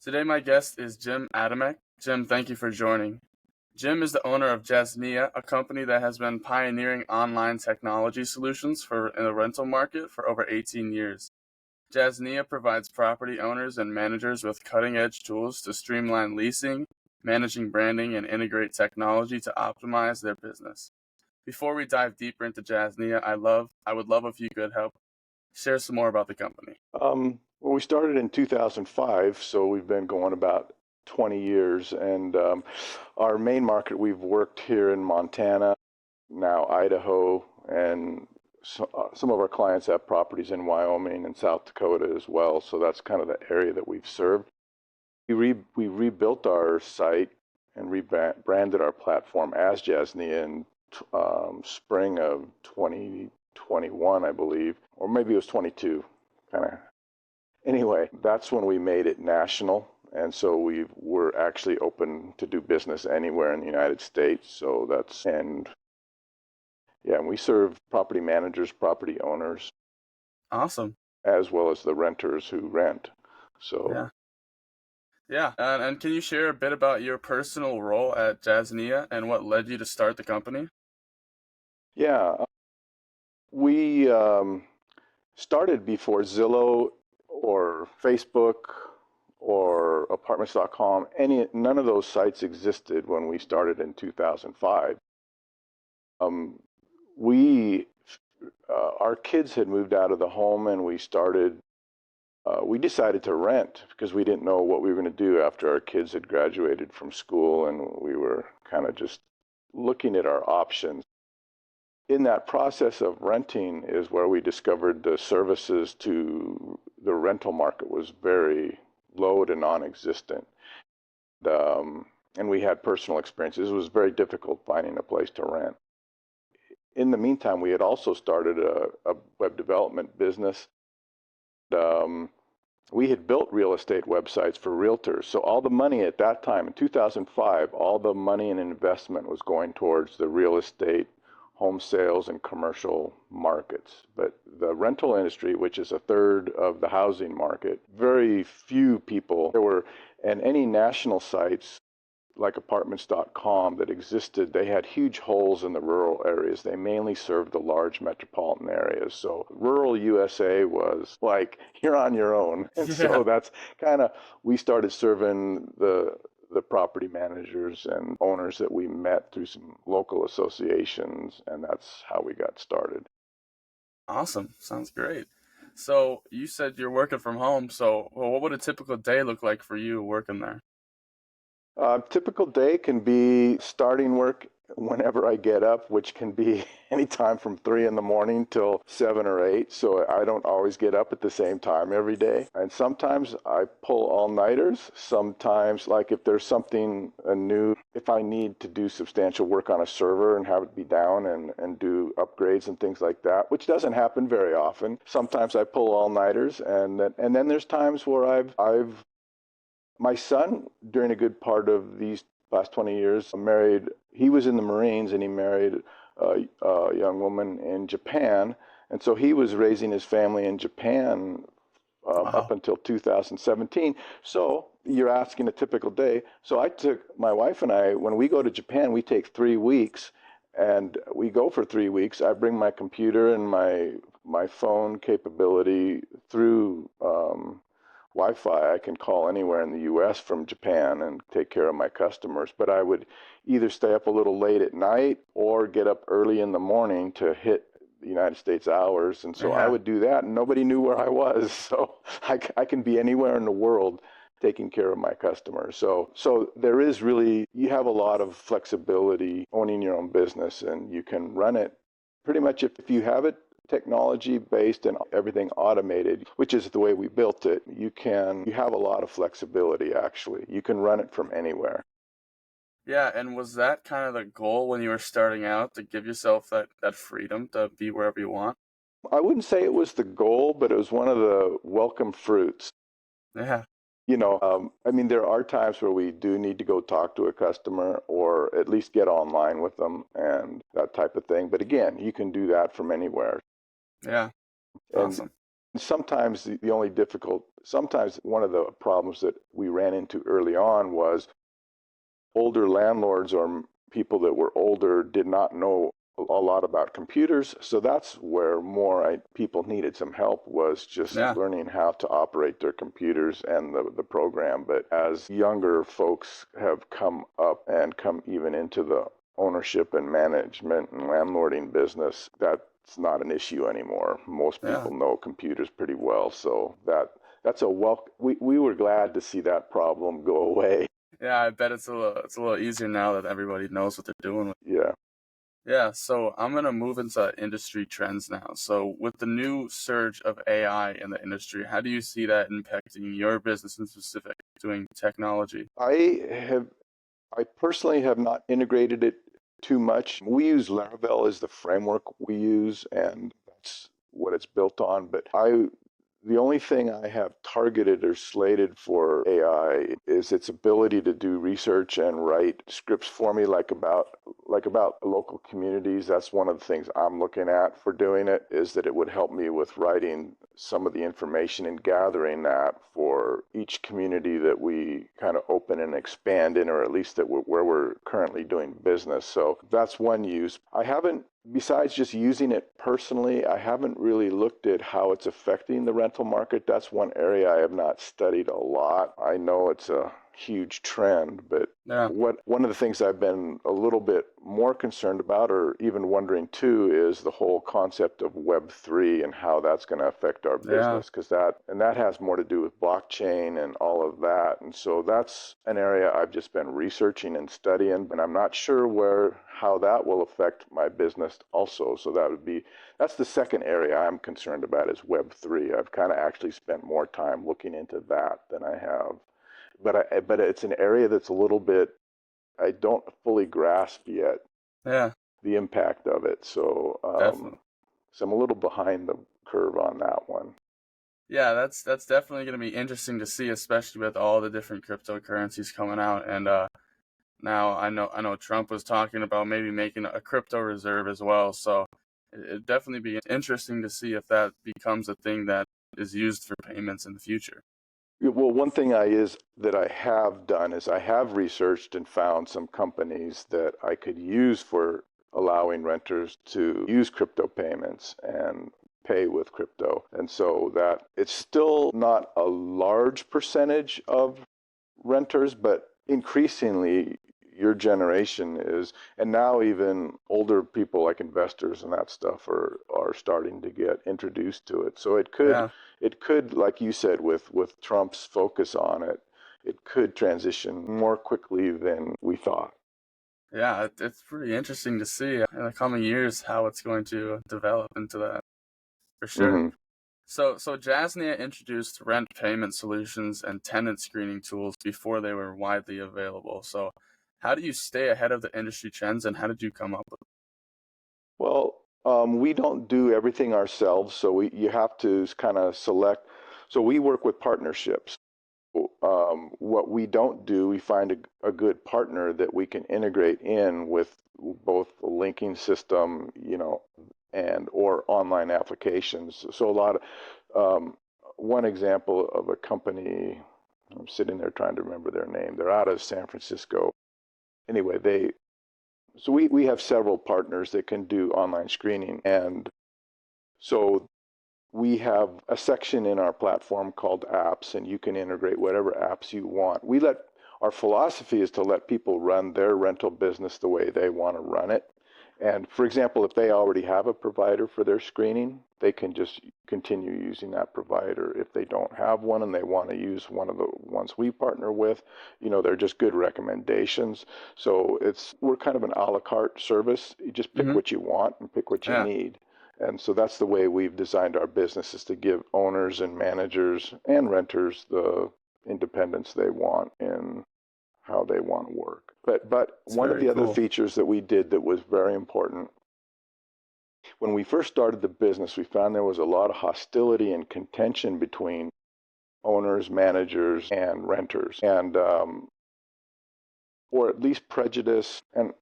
Today my guest is Jim Adamek. Jim, thank you for joining. Jim is the owner of Jasnia, a company that has been pioneering online technology solutions in the rental market for over 18 years. Jasnia provides property owners and managers with cutting-edge tools to streamline leasing, managing branding, and integrate technology to optimize their business. Before we dive deeper into Jasnia, I would love if you could help share some more about the company. Well, we started in 2005, so we've been going about 20 years. And our main market, we've worked here in Montana, now Idaho, and some of our clients have properties in Wyoming and South Dakota as well. So that's kind of the area that we've served. We rebuilt our site and rebranded our platform as Jasnia in spring of 2021, I believe, or maybe it was 22, kind of. Anyway, that's when we made it national, and so we're actually open to do business anywhere in the United States. And we serve property managers, property owners, Awesome. as well as the renters who rent. So Yeah. And can you share a bit about your personal role at Jasnia and what led you to start the company? yeah, we started before Zillow or Facebook or apartments.com. None of those sites existed when we started in 2005. Our kids had moved out of the home, and we decided to rent because we didn't know what we were going to do after our kids had graduated from school, and we were kind of just looking at our options. In that process of renting is where we discovered the services to the rental market was very low to non-existent. And we had personal experiences. It was very difficult finding a place to rent. In the meantime, we had also started a web development business. We had built real estate websites for realtors. So all the money at that time, in 2005, all the money and investment was going towards the real estate, home sales, and commercial markets. But the rental industry, which is a third of the housing market, very few people, and any national sites like apartments.com that existed, they had huge holes in the rural areas. They mainly served the large metropolitan areas. So rural USA was like, you're on your own. And so that's kind of, we started serving the property managers and owners that we met through some local associations, and that's how we got started. Awesome. Sounds great. So you said you're working from home. So what would a typical day look like for you working there? Typical day can be starting work whenever I get up, which can be anytime from 3 in the morning till 7 or 8. So I don't always get up at the same time every day. And sometimes I pull all-nighters. Sometimes, like if there's something new, if I need to do substantial work on a server and have it be down and do upgrades and things like that, which doesn't happen very often. Sometimes I pull all-nighters, and then there's times where my son, during a good part of these last 20 years, he was in the Marines, and he married a young woman in Japan. And so he was raising his family in Japan up until 2017. So you're asking a typical day. So my wife and I, when we go to Japan, we take 3 weeks, and we go for 3 weeks. I bring my computer and my phone capability through Wi-Fi. I can call anywhere in the U.S. from Japan and take care of my customers. But I would either stay up a little late at night or get up early in the morning to hit the United States hours. And so I would do that, and nobody knew where I was. So I can be anywhere in the world taking care of my customers. So there is really, you have a lot of flexibility owning your own business, and you can run it pretty much if you have it technology based and everything automated, which is the way we built it. You have a lot of flexibility. Actually, you can run it from anywhere. Yeah, and was that kind of the goal when you were starting out, to give yourself that freedom to be wherever you want? I wouldn't say it was the goal, but it was one of the welcome fruits. Yeah. I mean, there are times where we do need to go talk to a customer or at least get online with them and that type of thing. But again, you can do that from anywhere. Yeah. And Awesome. Sometimes sometimes one of the problems that we ran into early on was older landlords or people that were older did not know a lot about computers. So that's where people needed some help, was just Yeah. learning how to operate their computers and the program. But as younger folks have come up and come even into the ownership and management and landlording business, that's not an issue anymore. Most Yeah. people know computers pretty well. So that's we were glad to see that problem go away. Yeah, I bet it's a little easier now that everybody knows what they're doing. Yeah. Yeah, so I'm gonna move into industry trends now. So with the new surge of AI in the industry, how do you see that impacting your business in specific doing technology? I I personally have not integrated it too much. We use Laravel as the framework we use, and that's what it's built on. The only thing I have targeted or slated for AI is its ability to do research and write scripts for me, like about local communities. That's one of the things I'm looking at for doing it, is that it would help me with writing some of the information and gathering that for each community that we kind of open and expand in, or at least where we're currently doing business. So that's one use. Besides just using it personally, I haven't really looked at how it's affecting the rental market. That's one area I have not studied a lot. I know it's a huge trend, but Yeah. one of the things I've been a little bit more concerned about, or even wondering too, is the whole concept of Web3 and how that's going to affect our Yeah. business, because that has more to do with blockchain and all of that. And so that's an area I've just been researching and studying, and I'm not sure how that will affect my business also. So that's the second area I'm concerned about, is Web3. I've kind of actually spent more time looking into that than I have. But it's an area that's a little bit, I don't fully grasp yet Yeah, the impact of it. definitely. So I'm a little behind the curve on that one. Yeah, that's definitely gonna be interesting to see, especially with all the different cryptocurrencies coming out. And now I know Trump was talking about maybe making a crypto reserve as well. So it'd definitely be interesting to see if that becomes a thing that is used for payments in the future. Well, one thing that I have done is I have researched and found some companies that I could use for allowing renters to use crypto payments and pay with crypto. And so that it's still not a large percentage of renters, but increasingly your generation is, and now even older people like investors and that stuff are starting to get introduced to it. So Yeah. it could, like you said, with Trump's focus on it, it could transition more quickly than we thought. Yeah, it's pretty interesting to see in the coming years how it's going to develop into that for sure. Hmm. So Jasnia introduced rent payment solutions and tenant screening tools before they were widely available. So how do you stay ahead of the industry trends, and how did you come up with Well, we don't do everything ourselves, so you have to kind of select. So we work with partnerships. What we don't do, we find a good partner that we can integrate in with both the linking system, and or online applications. So one example of a company, I'm sitting there trying to remember their name. They're out of San Francisco. Anyway, we have several partners that can do online screening, and so we have a section in our platform called apps, and you can integrate whatever apps you want. Our philosophy is to let people run their rental business the way they want to run it. And for example, if they already have a provider for their screening, they can just continue using that provider. If they don't have one and they want to use one of the ones we partner with, they're just good recommendations. So we're kind of an a la carte service. You just it? pick what you want and pick what you Yeah, need. And so that's the way we've designed our business, is to give owners and managers and renters the independence they want in how they want to work. But it's one of very the other cool. features that we did that was very important, when we first started the business, we found there was a lot of hostility and contention between owners, managers, and renters, and or at least prejudice, and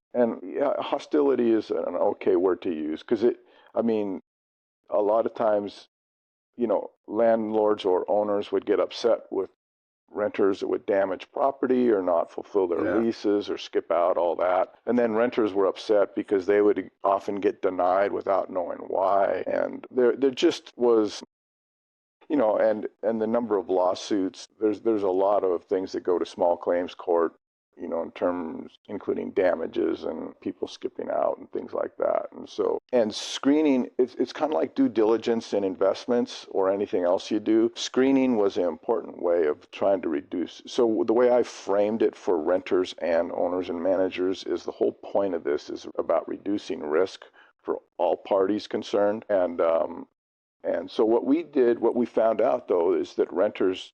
yeah, hostility is an okay word to use, because I mean, a lot of times, landlords or owners would get upset with renters that would damage property or not fulfill their Yeah. leases or skip out, all that. And then renters were upset because they would often get denied without knowing why. And there just was, and the number of lawsuits, there's a lot of things that go to small claims court, in terms including damages and people skipping out and things like that. And screening, it's kind of like due diligence in investments or anything else you do. Screening was an important way of trying to reduce. So the way I framed it for renters and owners and managers is the whole point of this is about reducing risk for all parties concerned. And so what we found out though, is that renters,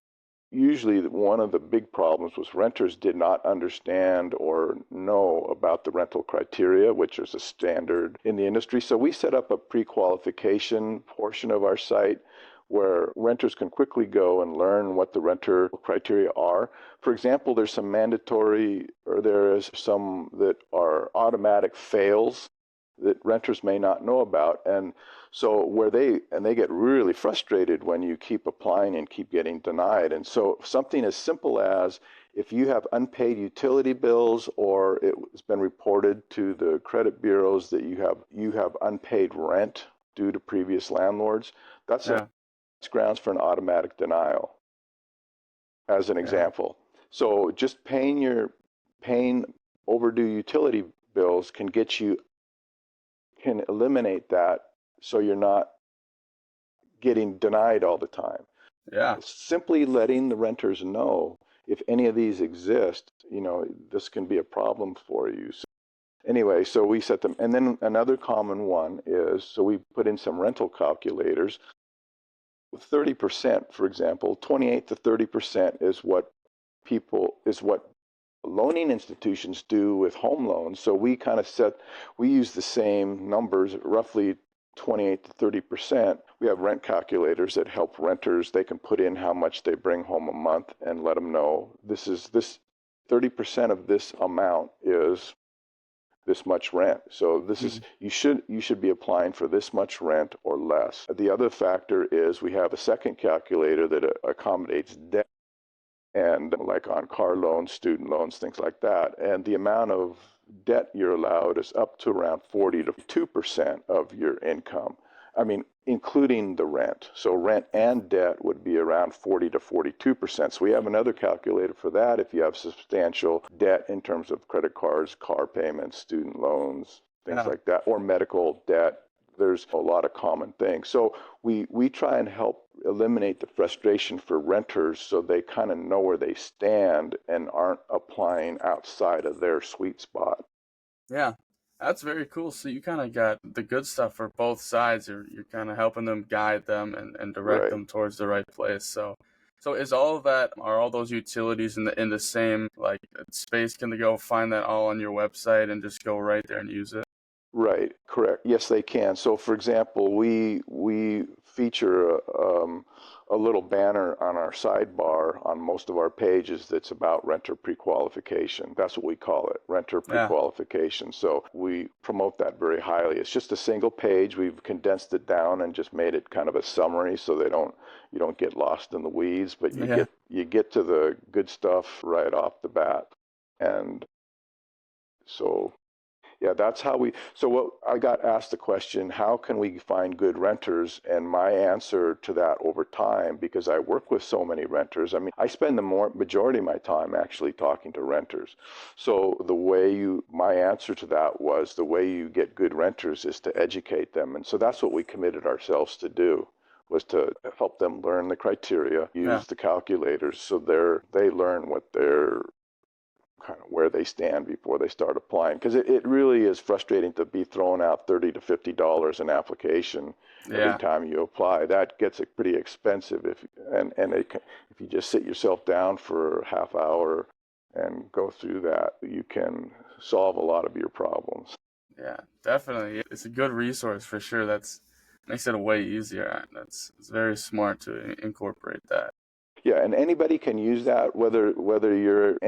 usually one of the big problems was renters did not understand or know about the rental criteria, which is a standard in the industry. So we set up a pre-qualification portion of our site where renters can quickly go and learn what the renter criteria are. For example, there's some mandatory, or there is some that are automatic fails that renters may not know about. And so they get really frustrated when you keep applying and keep getting denied. And so something as simple as if you have unpaid utility bills or it's been reported to the credit bureaus that you have unpaid rent due to previous landlords, that's grounds for an automatic denial, as an example. So just paying overdue utility bills can eliminate that, so you're not getting denied all the time. Yeah. Simply letting the renters know if any of these exist, this can be a problem for you. So anyway, so we set them. And then another common one is, so we put in some rental calculators. 30%, for example, 28 to 30% is what loaning institutions do with home loans. So we use the same numbers, roughly 28 to 30%. We have rent calculators that help renters. They can put in how much they bring home a month and let them know this 30% of this amount is this much rent. So this is, you should be applying for this much rent or less. The other factor is we have a second calculator that accommodates debt, and like on car loans, student loans, things like that. And the amount of debt you're allowed is up to around 40 to 2% of your income. I mean, including the rent. So rent and debt would be around 40 to 42%. So we have another calculator for that if you have substantial debt in terms of credit cards, car payments, student loans, things like that, or medical debt. There's a lot of common things. So we try and help eliminate the frustration for renters so they kind of know where they stand and aren't applying outside of their sweet spot. Yeah, that's very cool. So you kind of got the good stuff for both sides. You're kind of helping them, guide them, and direct them towards the right place. So is all of that, are all those utilities in the same like space? Can they go find that all on your website and just go right there and use it? Right, correct. Yes, they can. So, for example, we feature a little banner on our sidebar on most of our pages that's about renter pre-qualification. That's what we call it, renter pre-qualification. So we promote that very highly. It's just a single page. We've condensed it down and just made it kind of a summary so you don't get lost in the weeds, but you get to the good stuff right off the bat. And so that's how I got asked the question, how can we find good renters? And my answer to that over time, because I work with so many renters, I mean, I spend the majority of my time actually talking to renters. So my answer to that was the way you get good renters is to educate them. And so that's what we committed ourselves to do, was to help them learn the criteria, use the calculators so they learn what they're kind of where they stand before they start applying, because it really is frustrating to be throwing out $30 to $50 an application every time you apply. That gets pretty expensive if you just sit yourself down for a half hour and go through that, you can solve a lot of your problems. Yeah, definitely. It's a good resource for sure. That's makes it way easier. It's very smart to incorporate that. Yeah, and anybody can use that, whether you're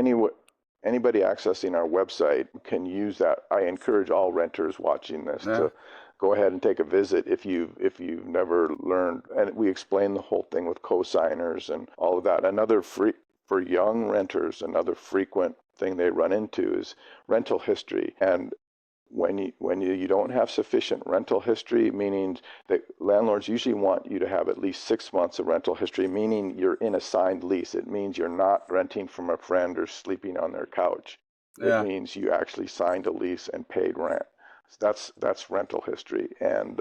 anybody accessing our website can use that. I encourage all renters watching this to go ahead and take a visit if you've never learned. And we explain the whole thing with co-signers and all of that. For young renters, another frequent thing they run into is rental history. And when you don't have sufficient rental history, meaning that landlords usually want you to have at least 6 months of rental history, meaning you're in a signed lease. It means you're not renting from a friend or sleeping on their couch. It Yeah. means you actually signed a lease and paid rent. That's rental history. And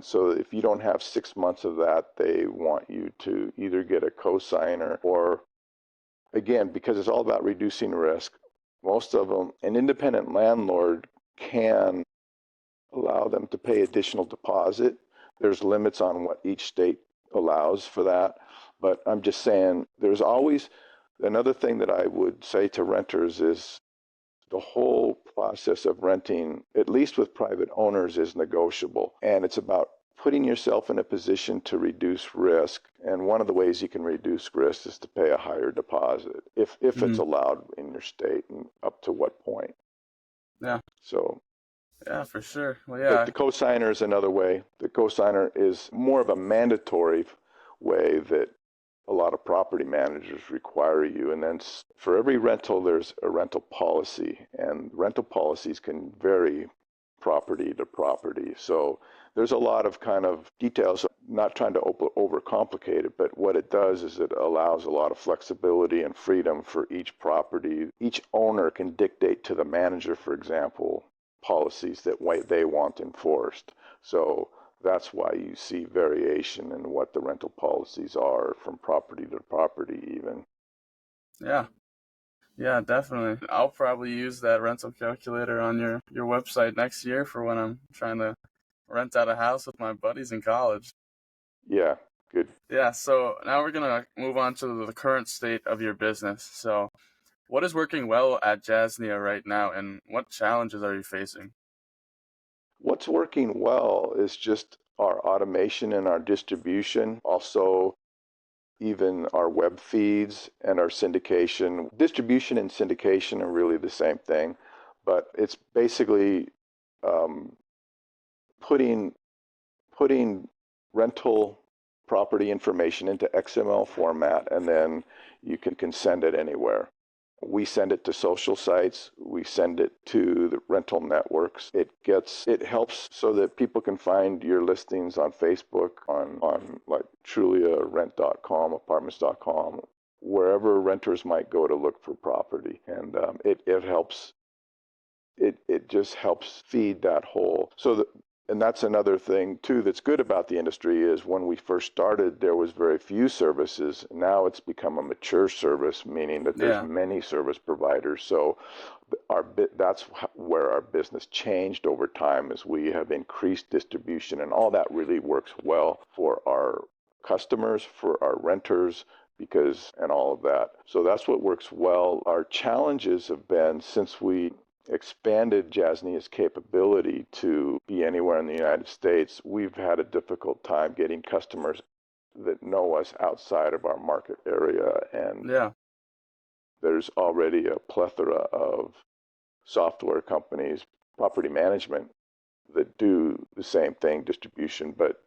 so if you don't have 6 months of that, they want you to either get a co-signer or, again, because it's all about reducing risk, most of them, an independent landlord can allow them to pay additional deposit. There's limits on what each state allows for that. But I'm just saying, there's always another thing that I would say to renters is the whole process of renting, at least with private owners, is negotiable. And it's about putting yourself in a position to reduce risk. And one of the ways you can reduce risk is to pay a higher deposit, if it's allowed in your state, and up to what point. Yeah. So. Yeah, for sure. Well, But yeah. the cosigner is another way. The cosigner is more of a mandatory way that a lot of property managers require you. And then for every rental, there's a rental policy, and rental policies can vary property to property. So there's a lot of kind of details, not trying to overcomplicate it, but what it does is it allows a lot of flexibility and freedom for each property. Each owner can dictate to the manager, for example, policies that they want enforced. So that's why you see variation in what the rental policies are from property to property even. Yeah. Yeah, definitely. I'll probably use that rental calculator on your website next year for when I'm trying to rent out a house with my buddies in college. Yeah, good. Yeah, so now we're going to move on to the current state of your business. So, what is working well at Jasnia right now, and what challenges are you facing? What's working well is just our automation and our distribution. Also, even our web feeds and our syndication. Distribution and syndication are really the same thing, but it's basically um, putting rental property information into XML format, and then you can send it anywhere. We send it to social sites. We send it to the rental networks. It helps so that people can find your listings on Facebook, on like TruliaRent.com, Apartments.com, wherever renters might go to look for property. And it helps. It just helps feed that whole. And that's another thing too that's good about the industry is when we first started, there was very few services. Now it's become a mature service, meaning that there's many service providers. So that's where our business changed over time as we have increased distribution, and all that really works well for our customers, for our renters, and all of that. So that's what works well. Our challenges have been, since we expanded Jasnia's capability to be anywhere in the United States, we've had a difficult time getting customers that know us outside of our market area. And there's already a plethora of software companies, property management, that do the same thing, distribution, but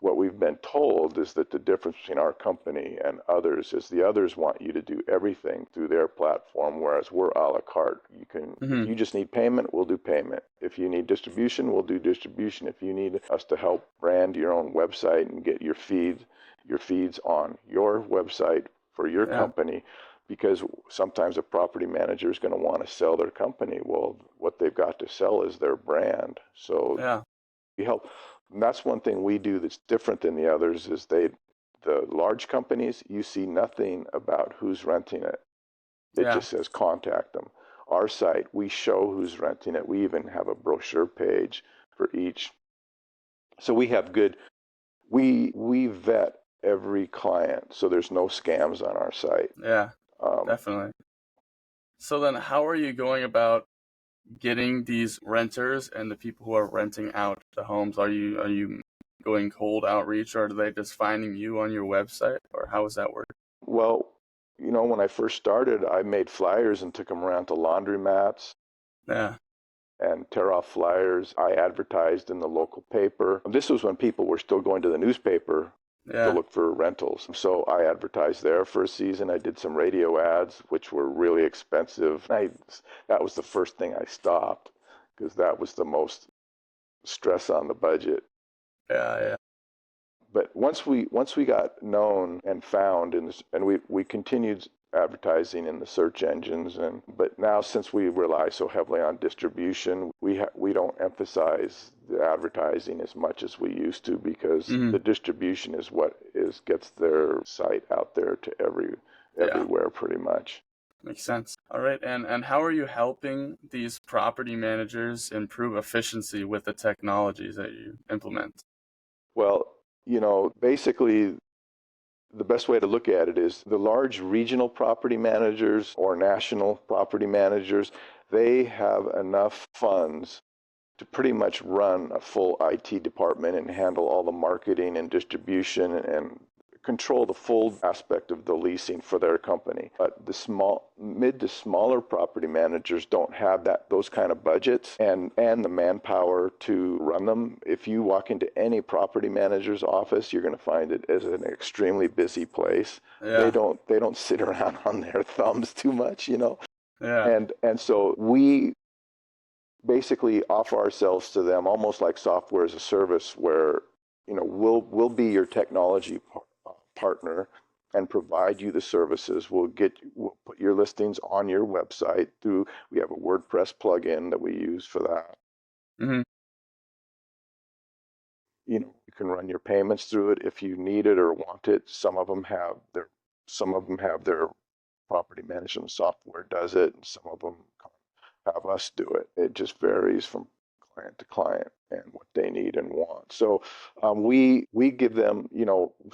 what we've been told is that the difference between our company and others is the others want you to do everything through their platform, whereas we're a la carte. If you just need payment, we'll do payment. If you need distribution, we'll do distribution. If you need us to help brand your own website and get your feeds on your website for your company, because sometimes a property manager is going to want to sell their company. Well, what they've got to sell is their brand. So we help. And that's one thing we do that's different than the others is the large companies, you see nothing about who's renting it. It just says contact them. Our site, we show who's renting it. We even have a brochure page for each. So we have we vet every client, so there's no scams on our site. Yeah, definitely. So then how are you going about getting these renters and the people who are renting out the homes? Are you going cold outreach, or are they just finding you on your website, or how does that work? Well, when I first started, I made flyers and took them around to laundromats. Yeah. and tear off flyers. I advertised in the local paper. This was when people were still going to the newspaper to Yeah. look for rentals. So I advertised there for a season. I did some radio ads, which were really expensive. That was the first thing I stopped because that was the most stress on the budget. Yeah. Yeah. But once we got known and found, and we continued advertising in the search engines, but now since we rely so heavily on distribution, we don't emphasize the advertising as much as we used to because Hmm. the distribution is what gets their site out there to Yeah. everywhere pretty much. Makes sense. All right. And how are you helping these property managers improve efficiency with the technologies that you implement? Well, basically the best way to look at it is the large regional property managers or national property managers, they have enough funds to pretty much run a full IT department and handle all the marketing and distribution and control the full aspect of the leasing for their company. But the mid to smaller property managers don't have those kind of budgets and the manpower to run them. If you walk into any property manager's office, you're going to find it as an extremely busy place. They Yeah. don't sit around on their thumbs too much. Yeah. And so we basically offer ourselves to them almost like software as a service where we'll be your technology partner and provide you the services. We'll put your listings on your website we have a WordPress plugin that we use for that. Hmm. You can run your payments through it if you need it or want it. Some of them have their property management software does it, and some of them have us do it. It just varies from client to client and what they need and want. So we give them,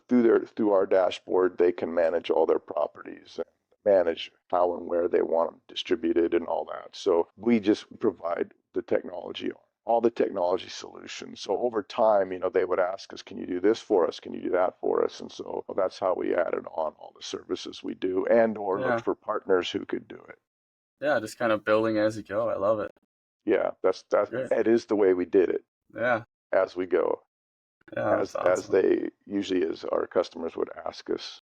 through our dashboard, they can manage all their properties and manage how and where they want them distributed and all that. So we just provide the technology, all the technology solutions. So over time, they would ask us, can you do this for us? Can you do that for us? And so that's how we added on all the services we do or look Yeah. for partners who could do it. Yeah. Just kind of building as you go. I love it. Yeah, Great. that is the way we did it Yeah. as we go. Yeah. That's As awesome. they usually as our customers would ask us,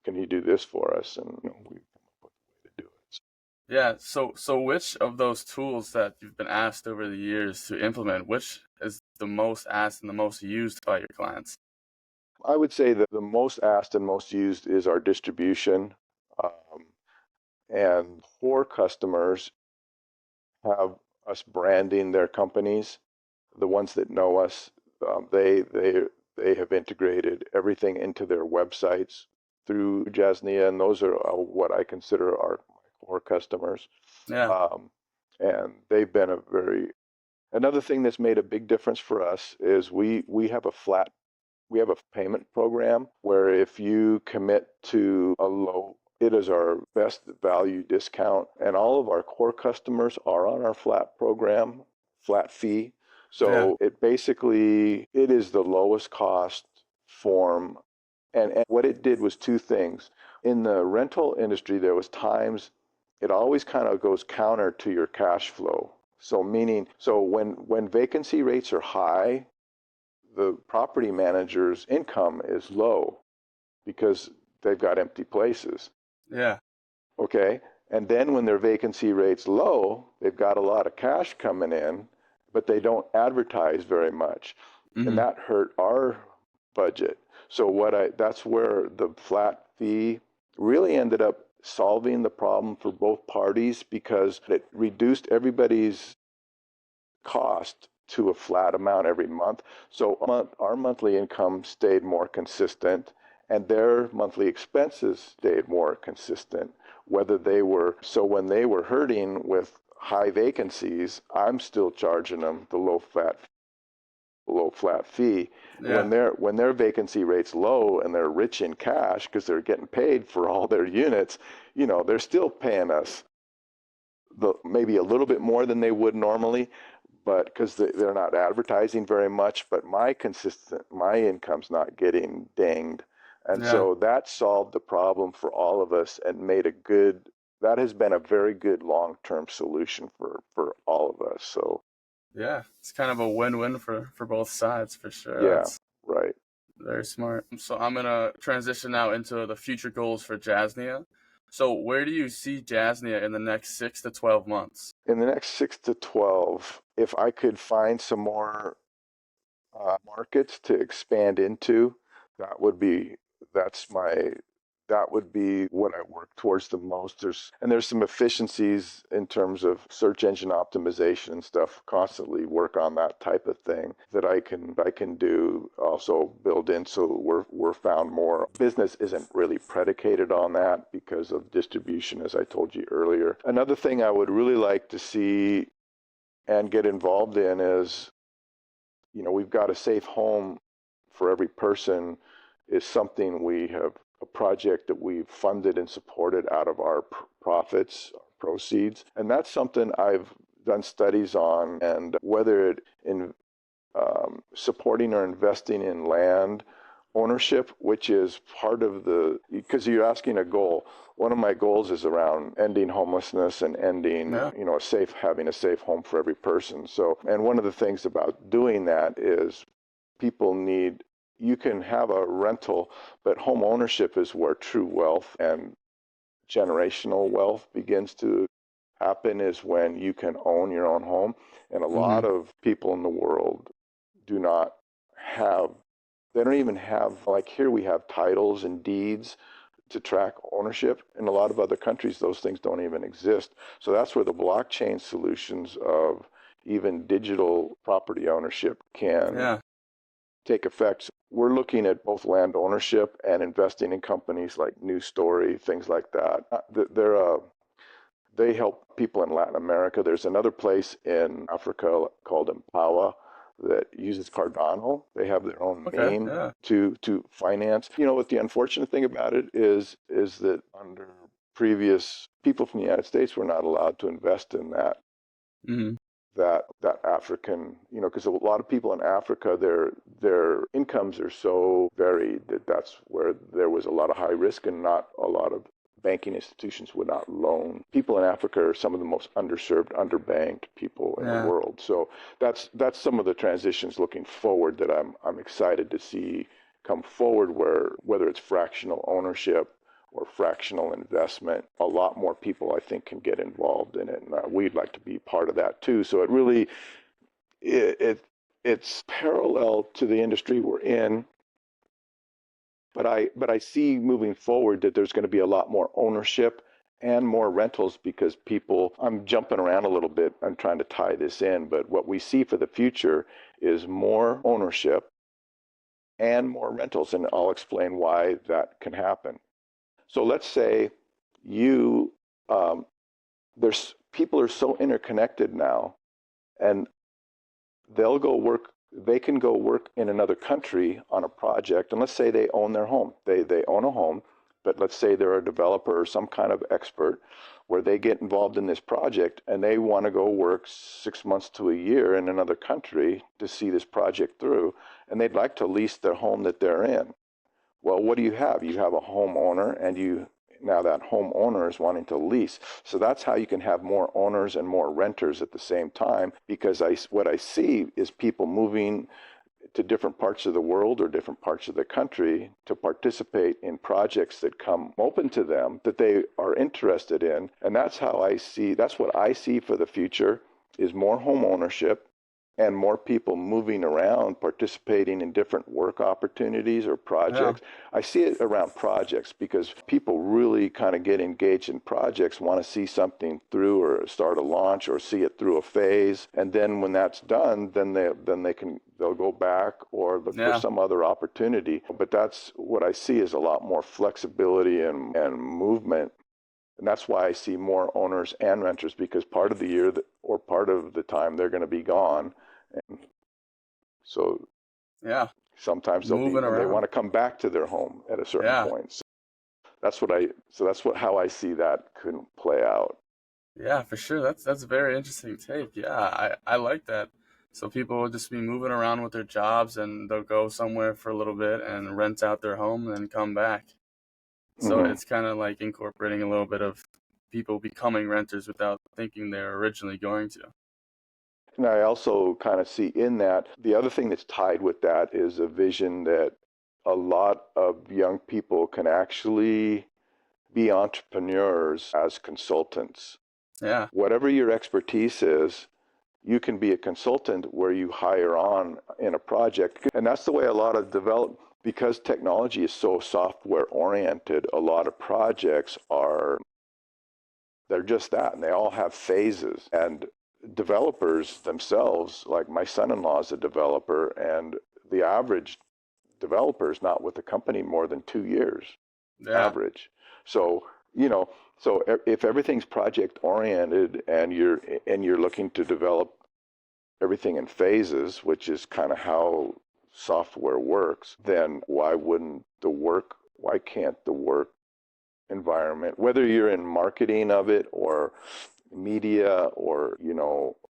can you do this for us? And we come up with a way to do it. Yeah. So which of those tools that you've been asked over the years to implement, which is the most asked and the most used by your clients? I would say that the most asked and most used is our distribution. Um, and core customers have us branding their companies. The ones that know us, they have integrated everything into their websites through Jasnia, and those are what I consider our core customers. Yeah. Um, and they've been another thing that's made a big difference for us is we have a payment program where if you commit to it is our best value discount, and all of our core customers are on our flat fee. Yeah. So it is the lowest cost form. And what it did was two things. In the rental industry, there was times it always kind of goes counter to your cash flow. So when vacancy rates are high, the property manager's income is low because they've got empty places. Yeah. Okay. And then when their vacancy rate's low, they've got a lot of cash coming in, but they don't advertise very much. And Hmm. that hurt our budget. So that's where the flat fee really ended up solving the problem for both parties because it reduced everybody's cost to a flat amount every month. So our monthly income stayed more consistent and their monthly expenses stayed more consistent. When they were hurting with high vacancies, I'm still charging them the low flat fee. Yeah. When their vacancy rate's low and they're rich in cash because they're getting paid for all their units, they're still paying us maybe a little bit more than they would normally, but because they're not advertising very much, but my income's not getting dinged. And Yeah. so that solved the problem for all of us and made a good that has been a very good long-term solution for all of us. So Yeah, it's kind of a win-win for both sides for sure. yeah, That's right. very smart. So I'm gonna transition now into the future goals for Jasnia. So where do you see Jasnia in the next 6 to 12 months? In the next 6 to 12, if I could find some more markets to expand into, that would be that's my that would be what I work towards the most. There's some efficiencies in terms of search engine optimization and stuff. Constantly work on that type of thing that I can do. Also build in so we're found more. Business isn't really predicated on that because of distribution, as I told you earlier. Another thing I would really like to see and get involved in is, we've got a safe home for every person is something we have a project that we've funded and supported out of our profits, proceeds. And that's something I've done studies on, and whether it in supporting or investing in land ownership, which is part of because you're asking a goal. One of my goals is around ending homelessness and ending, Yeah. having a safe home for every person. So, and one of the things about doing that is you can have a rental, but home ownership is where true wealth and generational wealth begins to happen, is when you can own your own home. And a Mm-hmm. lot of people in the world do not have, they don't even have, like here we have titles and deeds to track ownership. In a lot of other countries, those things don't even exist. So that's where the blockchain solutions of even digital property ownership can Yeah. take effect. We're looking at both land ownership and investing in companies like New Story, things like that. They help people in Latin America. There's another place in Africa called Impawa that uses Cardano. They have their own Okay. name Yeah. to finance. What the unfortunate thing about it is that under previous people from the United States were not allowed to invest in Mm-hmm. that African, because a lot of people in Africa, their incomes are so varied that's where there was a lot of high risk, and not a lot of banking institutions would not loan. People in Africa are some of the most underserved, underbanked people in the Yeah. world. So that's some of the transitions looking forward that I'm excited to see come forward, where whether it's fractional ownership or fractional investment, a lot more people I think can get involved in it, and we'd like to be part of that too. So it really it's parallel to the industry we're in, but I see moving forward that there's going to be a lot more ownership and more rentals, because people, I'm jumping around a little bit, I'm trying to tie this in, but what we see for the future is more ownership and more rentals, and I'll explain why that can happen. So let's say you there's people are so interconnected now, and they can go work in another country on a project, and let's say they own their home. They own a home, but let's say they're a developer or some kind of expert, where they get involved in this project and they want to go work 6 months to a year in another country to see this project through, and they'd like to lease their home that they're in. Well, what do you have? You have a homeowner, and now that homeowner is wanting to lease. So that's how you can have more owners and more renters at the same time, because what I see is people moving to different parts of the world or different parts of the country to participate in projects that come open to them that they are interested in. And that's what I see for the future, is more home ownership and more people moving around, participating in different work opportunities or Yeah. projects. I see it around projects because people really kind of get engaged in projects, want to see something through or start a launch or see it through a phase. And then when that's done, they'll go back or look for Yeah. some other opportunity. But that's what I see, is a lot more flexibility and movement. And that's why I see more owners and renters, because part of the year or part of the time they're going to be gone. And so Yeah. sometimes Moving and they want around. to come back to their home at a certain Yeah. point. So how I see that could play out. Yeah, for sure. That's a very interesting take. Yeah, I like that. So people will just be moving around with their jobs, and they'll go somewhere for a little bit and rent out their home and then come back. So Hmm. it's kind of like incorporating a little bit of people becoming renters without thinking they're originally going to. And I also kind of see in that the other thing that's tied with that is a vision that a lot of young people can actually be entrepreneurs as consultants. Yeah. Whatever your expertise is, you can be a consultant where you hire on in a project. And that's the way a lot of because technology is so software oriented, a lot of projects they're just that, and they all have phases. And developers themselves, like my son-in-law is a developer, and the average developer is not with the company more than 2 years, average. So, so if everything's project oriented and you're looking to develop everything in phases, which is kind of how software works, then why can't the work environment, whether you're in marketing of it or media or,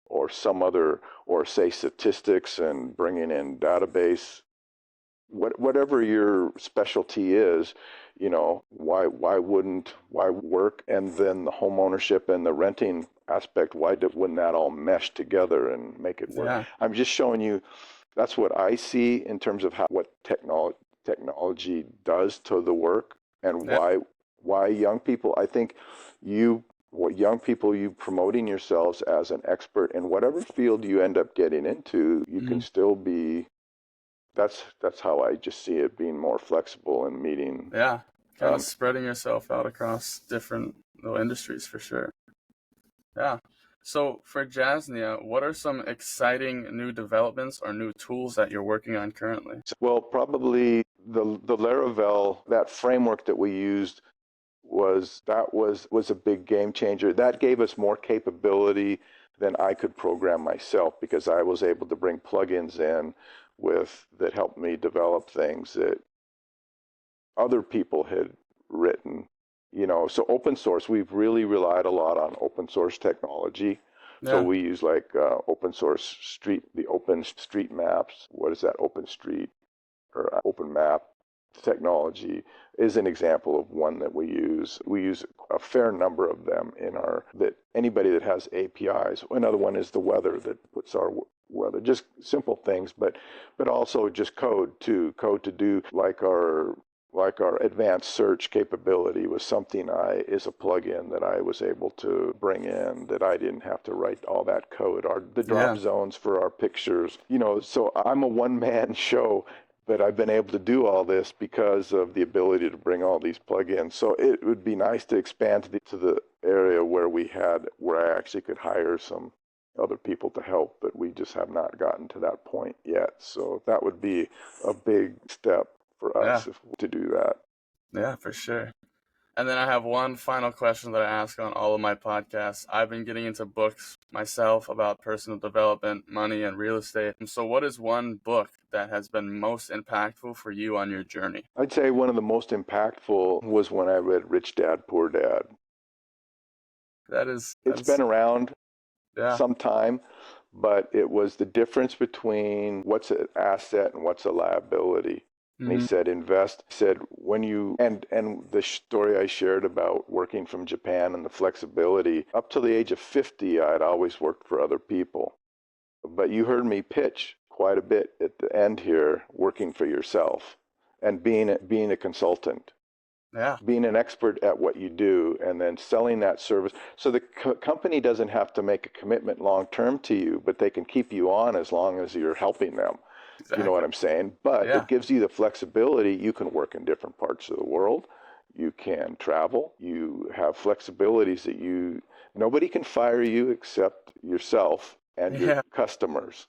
or some other, or say statistics and bringing in database, whatever your specialty is, why work, and then the home ownership and the renting aspect, wouldn't that all mesh together and make it work? Yeah. I'm just showing you, that's what I see in terms of what technology does to the work, and why young people, I think you promoting yourselves as an expert in whatever field you end up getting into, you can still be. That's how I just see it, being more flexible and meeting. Yeah, kind of spreading yourself out across different industries for sure. Yeah. So for Jasnia, what are some exciting new developments or new tools that you're working on currently? Well, probably the Laravel, that framework that we used was a big game changer. That gave us more capability than I could program myself, because I was able to bring plugins in that helped me develop things that other people had written. So open source, we've really relied a lot on open source technology. Yeah. So we use like open source the open street maps. What is that? Open street or open map technology is an example of one that we use. We use a fair number of them that anybody that has APIs. Another one is the weather, that puts our weather, just simple things, but also just code to do, like our advanced search capability was something is a plugin that I was able to bring in, that I didn't have to write all that code. The drop zones for our pictures, so I'm a one-man show, but I've been able to do all this because of the ability to bring all these plugins. So it would be nice to expand to the area where I actually could hire some other people to help, but we just have not gotten to that point yet. So that would be a big step for us to do that. Yeah, for sure. And then I have one final question that I ask on all of my podcasts. I've been getting into books myself about personal development, money, and real estate. So what is one book that has been most impactful for you on your journey? I'd say one of the most impactful was when I read Rich Dad, Poor Dad. It's been around some time, but it was the difference between what's an asset and what's a liability. And he said, invest. He said, when you, and the story I shared about working from Japan and the flexibility, up to the age of 50, I'd always worked for other people. But you heard me pitch quite a bit at the end here, working for yourself and being a consultant. Yeah. Being an expert at what you do, and then selling that service. So the company doesn't have to make a commitment long-term to you, but they can keep you on as long as you're helping them. Exactly. You know what I'm saying? But it gives you the flexibility. You can work in different parts of the world. You can travel. You have flexibilities that nobody can fire you except yourself and your customers.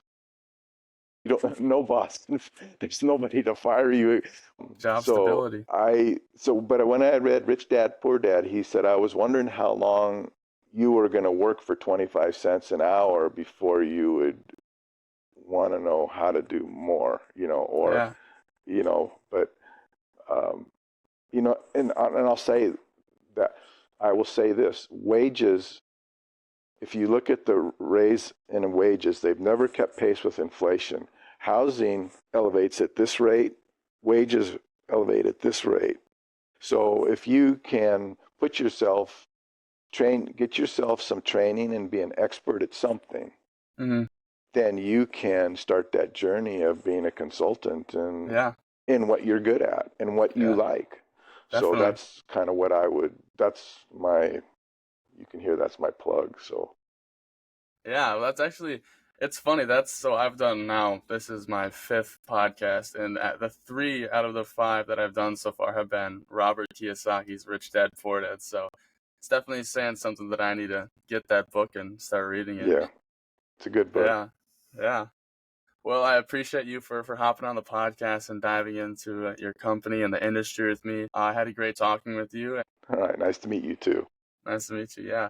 You don't, no boss. There's nobody to fire you. Job stability. But when I read Rich Dad, Poor Dad, he said, I was wondering how long you were going to work for 25 cents an hour before you would want to know how to do more, and I'll say that, I will say this, wages, if you look at the raise in wages, they've never kept pace with inflation. Housing elevates at this rate, wages elevate at this rate. So if you can put yourself get yourself some training and be an expert at something. Mm-hmm. Then you can start that journey of being a consultant and Yeah. in what you're good at and what you Yeah. like. So Definitely. that's kind of what you can hear that's my plug. So Yeah, well, that's actually, it's funny. So I've done now, this is my fifth podcast, and the 3 out of the 5 that I've done so far have been Robert Kiyosaki's Rich Dad Poor Dad. So it's definitely saying something that I need to get that book and start reading it. yeah, it's a good book. Yeah. Yeah. Well, I appreciate you for hopping on the podcast and diving into your company and the industry with me. I had a great talking with you. All right. Nice to meet you too. Nice to meet you. Yeah.